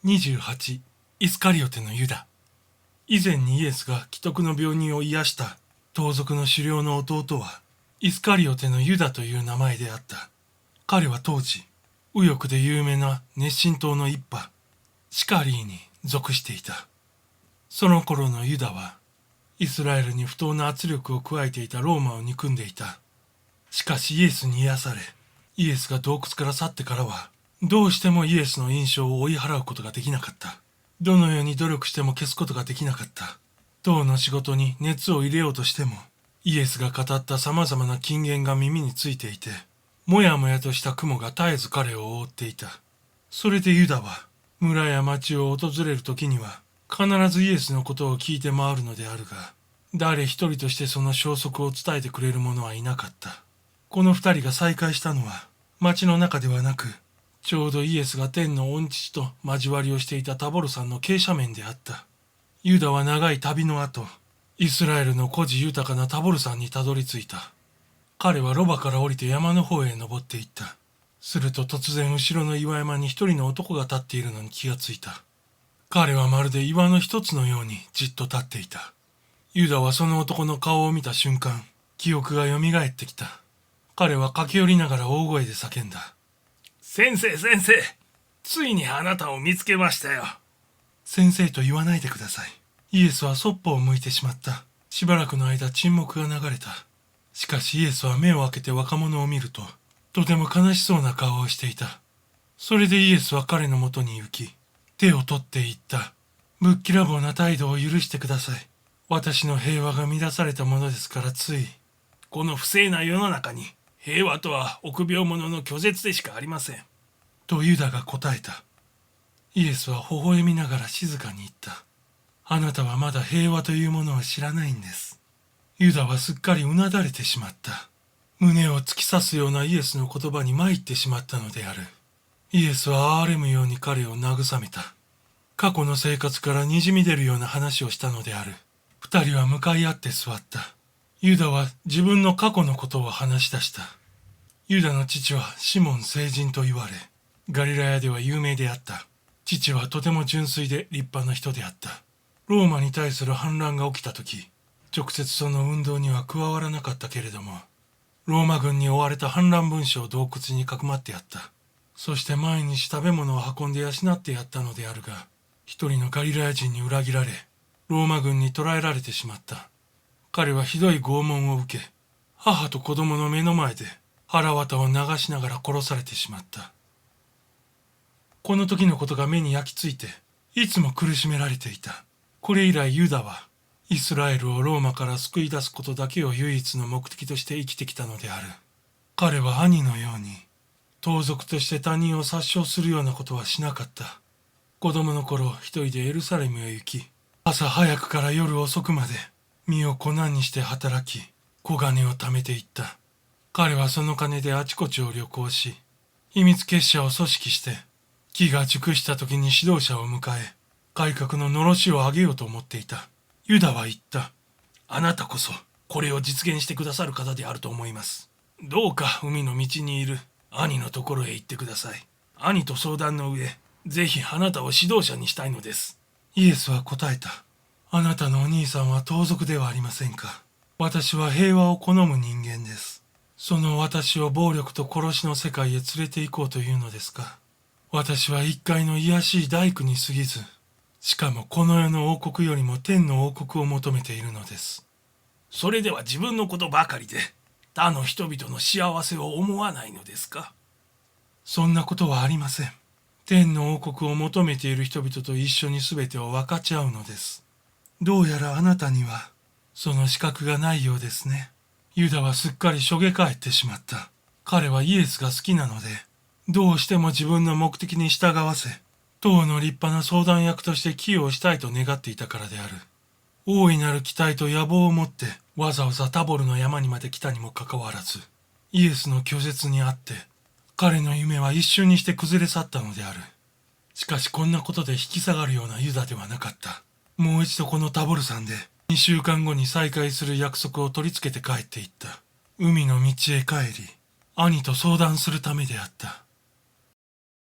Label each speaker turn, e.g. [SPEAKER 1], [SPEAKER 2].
[SPEAKER 1] 28イスカリオテのユダ。以前にイエスが危篤の病人を癒した盗賊の首領の弟はイスカリオテのユダという名前であった。彼は当時右翼で有名な熱心党の一派シカリーに属していた。その頃のユダはイスラエルに不当な圧力を加えていたローマを憎んでいた。しかしイエスに癒され、イエスが洞窟から去ってからはどうしてもイエスの印象を追い払うことができなかった。どのように努力しても消すことができなかった。党の仕事に熱を入れようとしても、イエスが語った様々な金言が耳についていて、もやもやとした雲が絶えず彼を覆っていた。それでユダは、村や町を訪れる時には、必ずイエスのことを聞いて回るのであるが、誰一人としてその消息を伝えてくれる者はいなかった。この二人が再会したのは、町の中ではなく、ちょうどイエスが天の御父と交わりをしていたタボル山の傾斜面であった。ユダは長い旅の後、イスラエルの孤児豊かなタボル山にたどり着いた。彼はロバから降りて山の方へ登っていった。すると突然後ろの岩山に一人の男が立っているのに気がついた。彼はまるで岩の一つのようにじっと立っていた。ユダはその男の顔を見た瞬間、記憶がよみがえってきた。彼は駆け寄りながら大声で叫んだ。
[SPEAKER 2] 先生、ついにあなたを見つけましたよ。
[SPEAKER 1] 先生と言わないでください。イエスはそっぽを向いてしまった。しばらくの間沈黙が流れた。しかしイエスは目を開けて若者を見ると、とても悲しそうな顔をしていた。それでイエスは彼のもとに行き、手を取って言った。ぶっきらぼうな態度を許してください。私の平和が乱されたものですからつい。
[SPEAKER 2] この不正な世の中に、平和とは臆病者の拒絶でしかありません。
[SPEAKER 1] とユダが答えた。イエスは微笑みながら静かに言った。あなたはまだ平和というものを知らないんです。ユダはすっかりうなだれてしまった。胸を突き刺すようなイエスの言葉に参ってしまったのである。イエスは哀れむように彼を慰めた。過去の生活からにじみ出るような話をしたのである。二人は向かい合って座った。ユダは自分の過去のことを話し出した。ユダの父はシモン聖人と言われ、ガリラヤでは有名であった。父はとても純粋で立派な人であった。ローマに対する反乱が起きた時、直接その運動には加わらなかったけれども、ローマ軍に追われた反乱分子を洞窟にかくまってやった。そして毎日食べ物を運んで養ってやったのであるが、一人のガリラヤ人に裏切られ、ローマ軍に捕らえられてしまった。彼はひどい拷問を受け、母と子供の目の前で腹渡を流しながら殺されてしまった。この時のことが目に焼き付いて、いつも苦しめられていた。これ以来ユダは、イスラエルをローマから救い出すことだけを唯一の目的として生きてきたのである。彼は兄のように、盗賊として他人を殺傷するようなことはしなかった。子供の頃一人でエルサレムへ行き、朝早くから夜遅くまで身を粉にして働き、小金を貯めていった。彼はその金であちこちを旅行し、秘密結社を組織して、木が熟した時に指導者を迎え、改革ののろしを上げようと思っていた。ユダは言った。
[SPEAKER 2] あなたこそこれを実現してくださる方であると思います。どうか海の道にいる兄のところへ行ってください。兄と相談の上、ぜひあなたを指導者にしたいのです。
[SPEAKER 1] イエスは答えた。あなたのお兄さんは盗賊ではありませんか。私は平和を好む人間です。その私を暴力と殺しの世界へ連れて行こうというのですか。私は一介の卑しい大工に過ぎず、しかもこの世の王国よりも天の王国を求めているのです。
[SPEAKER 2] それでは自分のことばかりで他の人々の幸せを思わないのですか。
[SPEAKER 1] そんなことはありません。天の王国を求めている人々と一緒に全てを分かち合うのです。どうやらあなたにはその資格がないようですね。ユダはすっかりしょげ返ってしまった。彼はイエスが好きなので、どうしても自分の目的に従わせ、党の立派な相談役として寄与したいと願っていたからである。大いなる期待と野望を持ってわざわざタボルの山にまで来たにもかかわらず、イエスの拒絶にあって、彼の夢は一瞬にして崩れ去ったのである。しかしこんなことで引き下がるようなユダではなかった。もう一度このタボル山で2週間後に再会する約束を取り付けて帰っていった。海の道へ帰り、兄と相談するためであった。